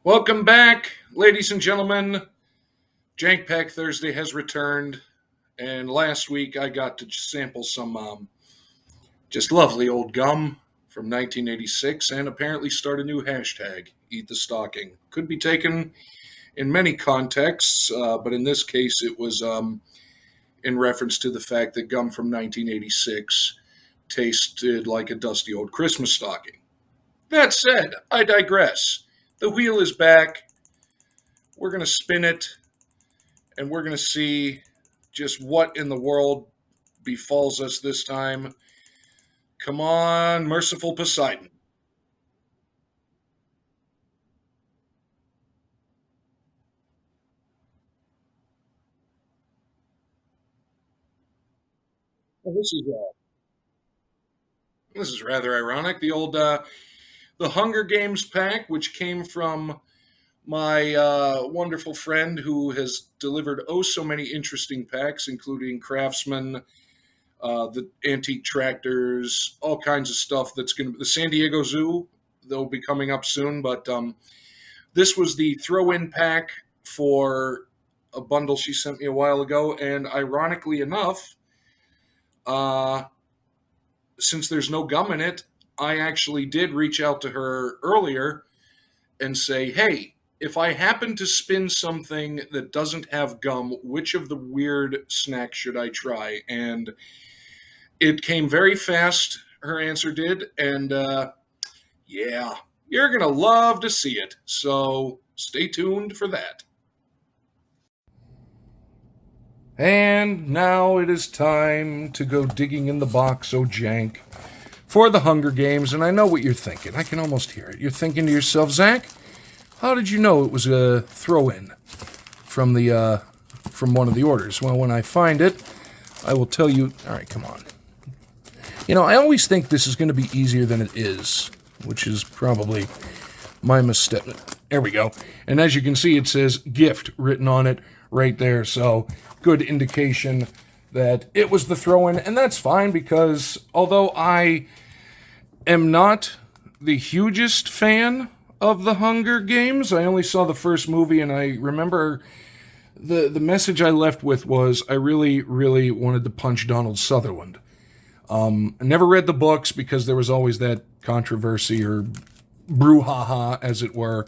Welcome back, ladies and gentlemen. Jank Pack Thursday has returned, and last week I got to sample some just lovely old gum from 1986 and apparently start a new hashtag, Eat the Stocking. Could be taken in many contexts, but in this case it was in reference to the fact that gum from 1986 tasted like a dusty old Christmas stocking. That said, I digress. The wheel is back. We're going to spin it, and we're going to see just what in the world befalls us this time. Come on, merciful Poseidon. Well, this is rather ironic. The Hunger Games pack, which came from my wonderful friend who has delivered oh so many interesting packs, including Craftsman, the antique tractors, all kinds of stuff. That's going to the San Diego Zoo. They'll be coming up soon, but this was the throw-in pack for a bundle she sent me a while ago, and ironically enough, uh, since there's no gum in it, I actually did reach out to her earlier and say, hey, if I happen to spin something that doesn't have gum, which of the weird snacks should I try? And it came very fast, her answer did. And yeah, you're going to love to see it. So stay tuned for that. And now it is time to go digging in the box, oh Jank, for the Hunger Games. And I know what you're thinking. I can almost hear it. You're thinking to yourself, Zach, how did you know it was a throw-in from from one of the orders? Well, when I find it, I will tell you. All right, come on. You know, I always think this is going to be easier than it is, which is probably my mistake. There we go. And as you can see, it says gift written on it right there. So good indication that it was the throw-in, and that's fine because although I am not the hugest fan of the Hunger Games, I only saw the first movie, and I remember the message I left with was I really, really wanted to punch Donald Sutherland. I never read the books because there was always that controversy or brouhaha, as it were,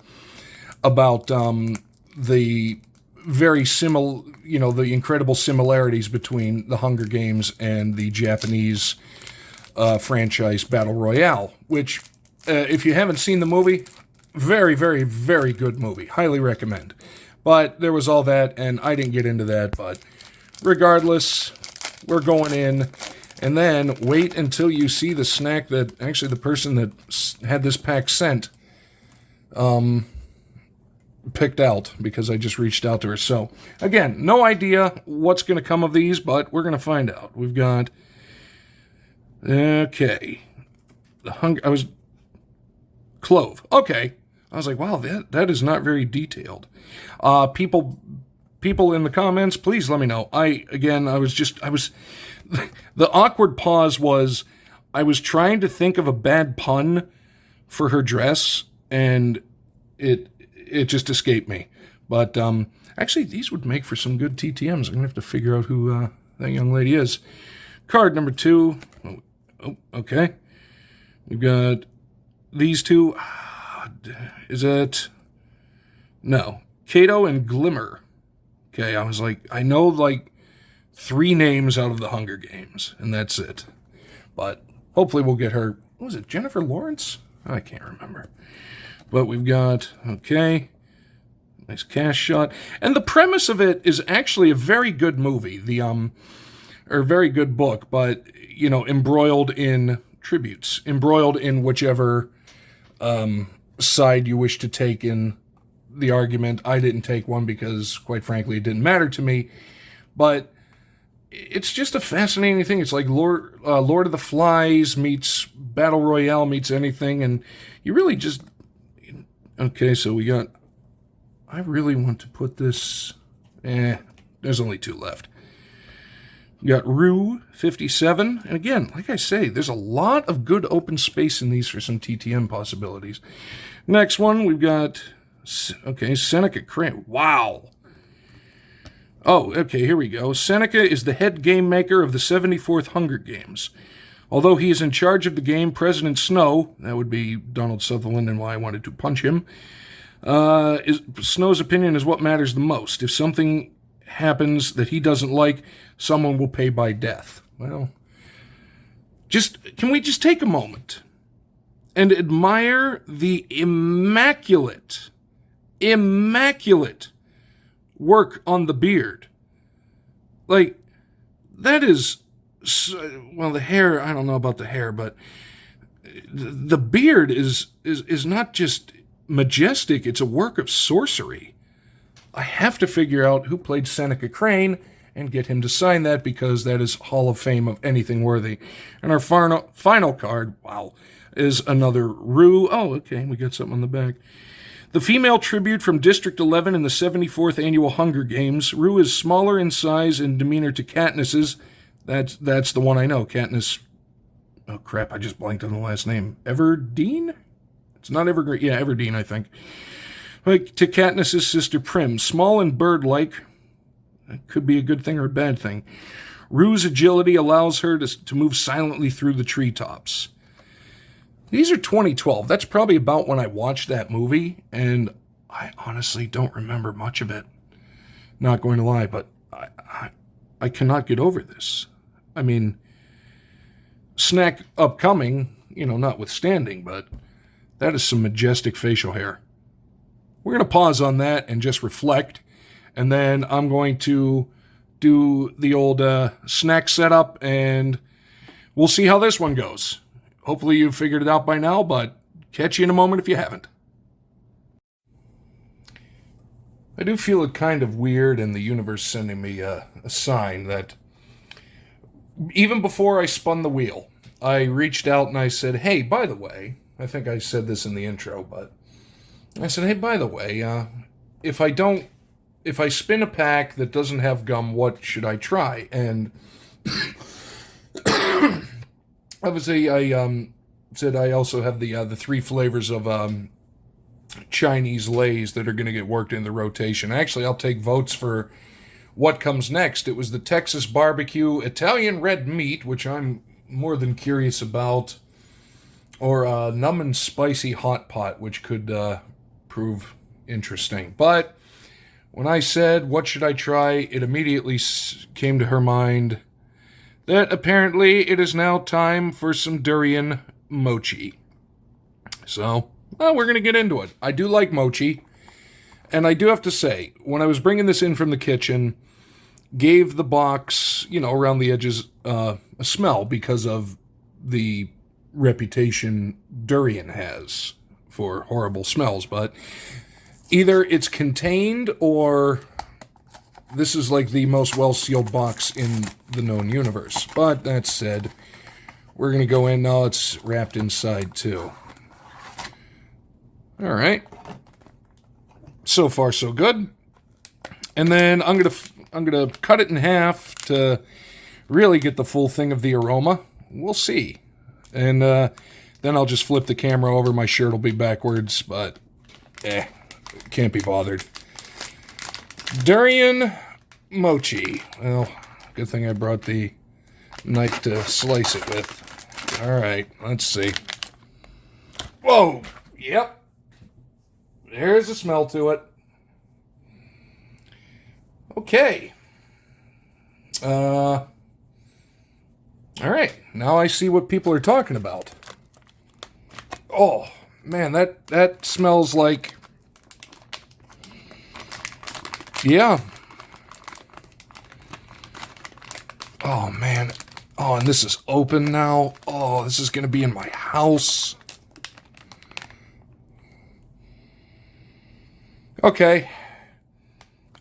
about the very similar, the incredible similarities between the Hunger Games and the Japanese franchise Battle Royale, which, if you haven't seen the movie, very, very, very good movie. Highly recommend. But there was all that, and I didn't get into that. But regardless, we're going in. And then wait until you see the snack that actually the person that had this pack sent picked out, because I just reached out to her. So, again, no idea what's going to come of these, but we're going to find out. We've got... Okay. Clove. Okay. I was like, wow, that is not very detailed. People in the comments, please let me know. The awkward pause was, I was trying to think of a bad pun for her dress, and it just escaped me. But actually, these would make for some good TTMs. I'm going to have to figure out who that young lady is. Card number 2. Oh, okay. We've got these two. Is it? No. Kato and Glimmer. Okay, I was like, I know like 3 names out of the Hunger Games, and that's it. But hopefully we'll get her. What was it, Jennifer Lawrence? I can't remember. But we've got, okay, nice cast shot. And the premise of it is actually a very good movie. Or very good book, but, embroiled in tributes. Embroiled in whichever side you wish to take in the argument. I didn't take one because, quite frankly, it didn't matter to me. But it's just a fascinating thing. It's like Lord of the Flies meets Battle Royale meets anything, and you really just... Okay, so we got... I really want to put this... there's only 2 left. We got Rue 57, and again, like I say, there's a lot of good open space in these for some TTM possibilities. Next one, we've got Okay, Seneca Crane. Wow. Oh, okay, here we go. Seneca is the head game maker of the 74th Hunger Games. Although he is in charge of the game, President Snow, that would be Donald Sutherland and why I wanted to punch him, Snow's opinion is what matters the most. If something happens that he doesn't like, someone will pay by death. Well, can we just take a moment and admire the immaculate work on the beard? Like, that is, well, the hair, I don't know about the hair, but the beard is not just majestic, it's a work of sorcery. I have to figure out who played Seneca Crane and get him to sign that, because that is Hall of Fame of anything worthy. And our final card, wow, is another Rue. Oh, okay, we got something on the back. The female tribute from District 11 in the 74th Annual Hunger Games. Rue is smaller in size and demeanor to Katniss's. That's the one I know. Katniss. Oh, crap, I just blanked on the last name. Everdeen? It's not Evergreen. Yeah, Everdeen, I think. Like, to Katniss's sister Prim. Small and bird-like. That could be a good thing or a bad thing. Rue's agility allows her to move silently through the treetops. These are 2012. That's probably about when I watched that movie, and I honestly don't remember much of it. Not going to lie, but I cannot get over this. I mean, snack upcoming, notwithstanding, but that is some majestic facial hair. We're going to pause on that and just reflect, and then I'm going to do the old snack setup, and we'll see how this one goes. Hopefully you've figured it out by now, but catch you in a moment if you haven't. I do feel it kind of weird in the universe sending me a sign that even before I spun the wheel, I reached out and I said, hey, by the way, I think I said this in the intro, but I said, hey, by the way, if I spin a pack that doesn't have gum, what should I try? And obviously, I said I also have the 3 flavors of Chinese Lays that are going to get worked in the rotation. Actually, I'll take votes for what comes next. It was the Texas Barbecue Italian Red Meat, which I'm more than curious about, or Numb and Spicy Hot Pot, which could prove interesting. But when I said, what should I try, it immediately came to her mind that apparently it is now time for some durian mochi. So, we're going to get into it. I do like mochi, and I do have to say, when I was bringing this in from the kitchen, gave the box, around the edges, a smell because of the reputation durian has for horrible smells, but either it's contained or this is like the most well-sealed box in the known universe. But that said, we're going to go in now. It's wrapped inside too. All right. So far, so good. And then I'm gonna cut it in half to really get the full thing of the aroma. We'll see. And then I'll just flip the camera over. My shirt will be backwards, but can't be bothered. Durian mochi. Well, good thing I brought the knife to slice it with. All right, let's see. Whoa, yep. There's a smell to it. Okay. All right, now I see what people are talking about. Oh, man, that smells like... Yeah. Oh, man. Oh, and this is open now. Oh, this is going to be in my house. Okay.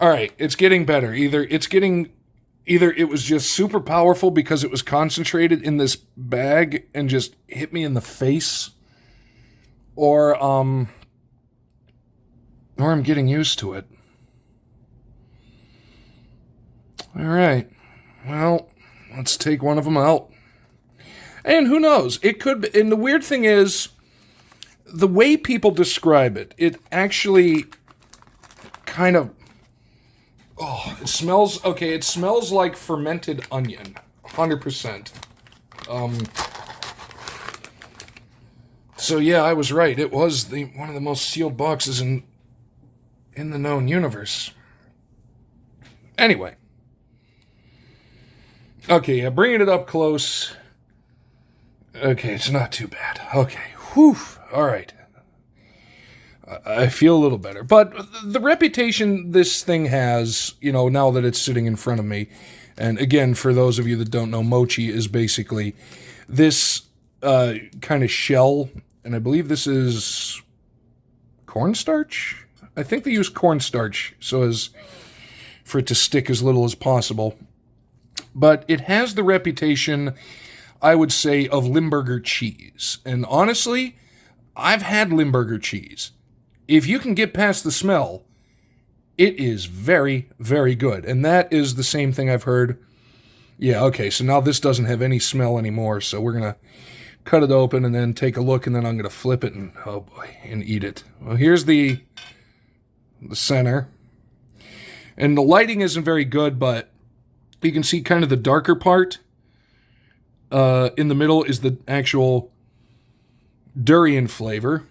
All right, it's getting better. Either it was just super powerful because it was concentrated in this bag and just hit me in the face, or I'm getting used to it. All right. Well, let's take one of them out. And who knows? It could be, and the weird thing is, the way people describe it, it actually kind of... Oh, it smells... Okay, it smells like fermented onion. 100%. So yeah, I was right. It was one of the most sealed boxes in the known universe. Anyway. Okay, yeah, bringing it up close. Okay, it's not too bad. Okay, whew, all right. I feel a little better. But the reputation this thing has, now that it's sitting in front of me, and again, for those of you that don't know, mochi is basically this kind of shell, and I believe this is cornstarch? I think they use cornstarch so as for it to stick as little as possible. But it has the reputation, I would say, of Limburger cheese. And honestly, I've had Limburger cheese. If you can get past the smell, it is very, very good. And that is the same thing I've heard. Yeah, okay, so now this doesn't have any smell anymore, so we're going to cut it open and then take a look, and then I'm going to flip it and, oh boy, and eat it. Well, here's the center. And the lighting isn't very good, but you can see kind of the darker part. In the middle is the actual durian flavor.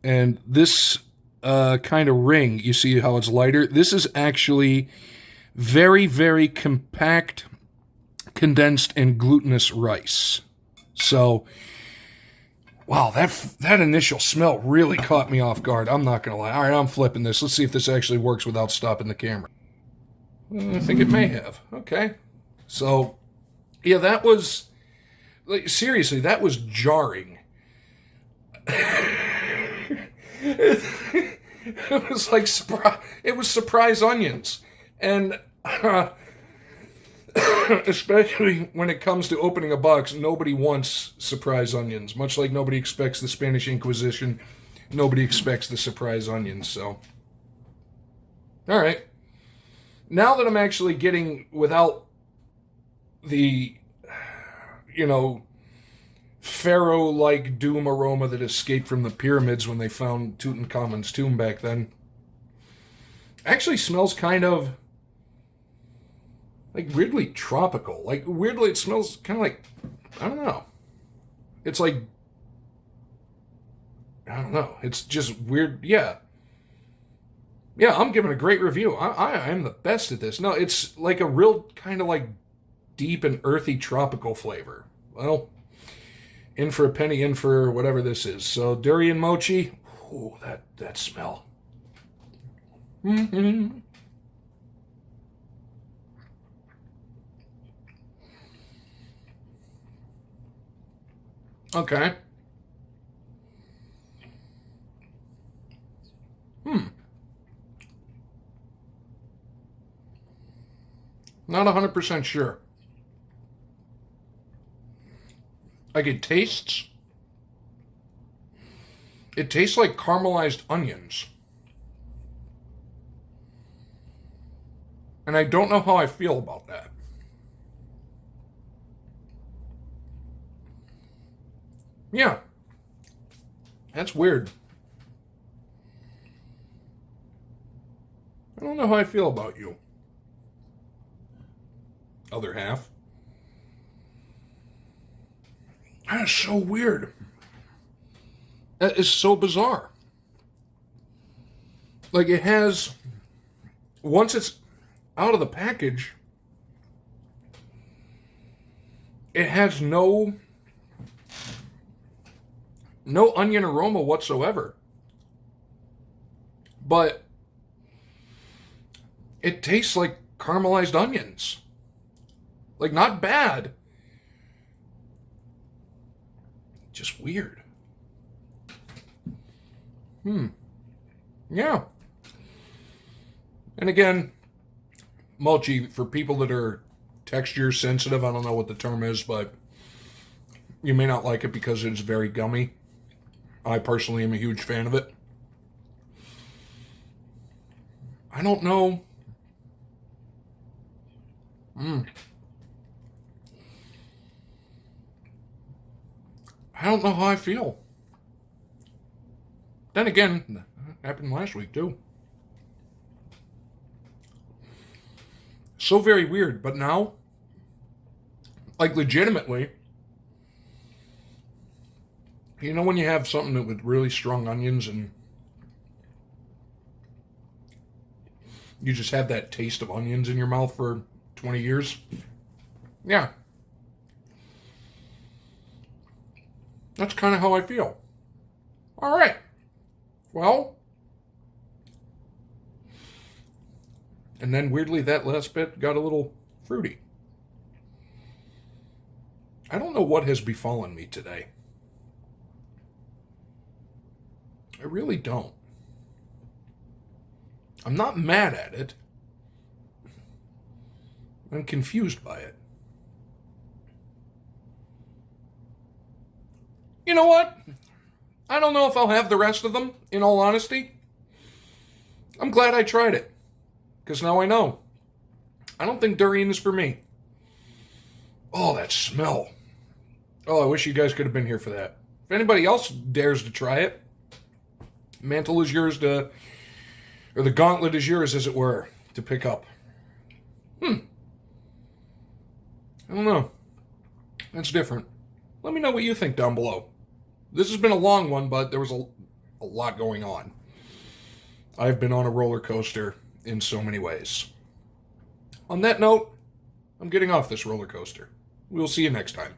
And this kind of ring, you see how it's lighter? This is actually very, very compact, condensed, and glutinous rice. So, wow, that initial smell really caught me off guard. I'm not going to lie. All right, I'm flipping this. Let's see if this actually works without stopping the camera. I think it may have. Okay. So, yeah, that was... seriously, that was jarring. It was like... it was surprise onions. And... especially when it comes to opening a box, nobody wants surprise onions. Much like nobody expects the Spanish Inquisition, nobody expects the surprise onions, so... Alright. Now that I'm actually getting, without the, pharaoh-like doom aroma that escaped from the pyramids when they found Tutankhamun's tomb back then, actually smells kind of, like, weirdly tropical. Like, weirdly, it smells kind of like, I don't know. It's like, I don't know. It's just weird. Yeah. Yeah, I'm giving a great review. I am the best at this. No, it's like a real kind of like deep and earthy tropical flavor. Well, in for a penny, in for whatever this is. So, durian mochi. Ooh, that smell. Mm-hmm. Okay. Not 100% sure. Like, it tastes like caramelized onions. And I don't know how I feel about that. Yeah. That's weird. I don't know how I feel about you. Other half. That is so weird. That is so bizarre. Like, it has... Once it's out of the package, it has no onion aroma whatsoever. But it tastes like caramelized onions. Like, not bad. Just weird. Yeah. And again, mochi, for people that are texture sensitive, I don't know what the term is, but you may not like it because it's very gummy. I personally am a huge fan of it. I don't know. I don't know how I feel. Then again, that happened last week too. So very weird, but now, like legitimately, you know when you have something with really strong onions and you just have that taste of onions in your mouth for 20 years? Yeah. That's kind of how I feel. All right. Well, and then weirdly that last bit got a little fruity. I don't know what has befallen me today. I really don't. I'm not mad at it. I'm confused by it. You know what? I don't know if I'll have the rest of them, in all honesty. I'm glad I tried it. Because now I know. I don't think durian is for me. Oh, that smell. Oh, I wish you guys could have been here for that. If anybody else dares to try it, mantle is yours to, or the gauntlet is yours, as it were, to pick up. I don't know. That's different. Let me know what you think down below. This has been a long one, but there was a lot going on. I've been on a roller coaster in so many ways. On that note, I'm getting off this roller coaster. We'll see you next time.